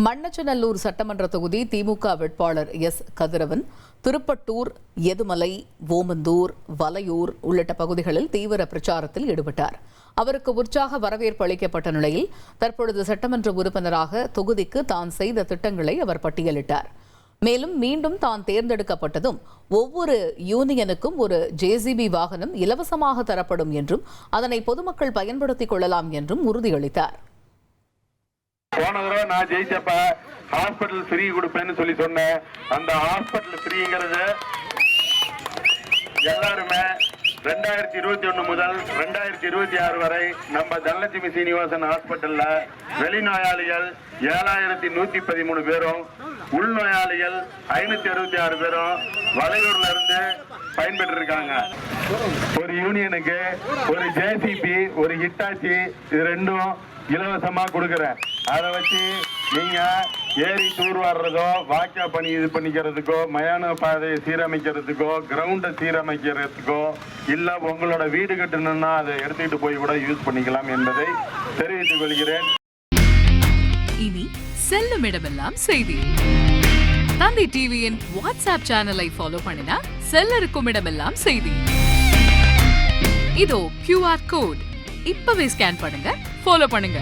மண்ணச்சநல்லூர் சட்டமன்ற தொகுதி திமுக வேட்பாளர் எஸ். கதிரவன் திருப்பட்டூர், எதுமலை, ஓமந்தூர், வலையூர் உள்ளிட்ட பகுதிகளில் தீவிர பிரச்சாரத்தில் ஈடுபட்டார். அவருக்கு உற்சாக வரவேற்பு அளிக்கப்பட்ட நிலையில் தற்பொழுது சட்டமன்ற உறுப்பினராக தொகுதிக்கு தான் செய்த திட்டங்களை அவர் பட்டியலிட்டார். மேலும் மீண்டும் தான் தேர்ந்தெடுக்கப்பட்டதும் ஒவ்வொரு யூனியனுக்கும் ஒரு JCB வாகனம் இலவசமாக தரப்படும் என்றும் அதனை பொதுமக்கள் பயன்படுத்திக் கொள்ளலாம் என்றும் உறுதியளித்தார். போன தடவை நான் ஜெயிச்சப்ப ஹாஸ்பிட்டல் ஃப்ரீ கொடுப்பேன்னு சொல்லி சொன்னேன். அந்த ஹாஸ்பிட்டல் ஃப்ரீங்கிறது எல்லாருமே 2021 முதல் 2026 வரை நம்ம தனலட்சுமி சீனிவாசன் ஹாஸ்பிட்டல்ல வெளிநோயாளிகள் 7113 பேரும், உள்நோயாளிகள் 566 பேரும் வலையூர்ல இருந்து பயன்பெற்று இருக்காங்க. ஒரு யூனியனுக்கு ஒரு JCB, ஒரு ஹிட்டாச்சி, இது ரெண்டும் இலவசமா கொடுக்குறேன். அதை வச்சு நீங்க ஏரி தூர் வர்றதோ, வாக்கியா பணி இது பண்ணிக்கிறதுக்கோ, மயான பாதையை சீரமைக்கிறதுக்கோ, கிரவுண்டை சீரமைக்கிறதுக்கோ, இல்ல உங்களோட வீடு கட்டணும்னா அதை எடுத்துக்கிட்டு போய் கூட யூஸ் பண்ணிக்கலாம் என்பதை தெரிவித்துக் கொள்கிறேன். இனி செல்லும் இடமெல்லாம் செய்தி. தந்தி டிவியின் வாட்ஸ்அப் சேனலை ஃபாலோ பண்ணினா செல்ல இருக்கும் இடமெல்லாம் செய்தி. இதோ QR கோட் இப்பவே ஸ்கேன் பண்ணுங்க, ஃபாலோ பண்ணுங்க.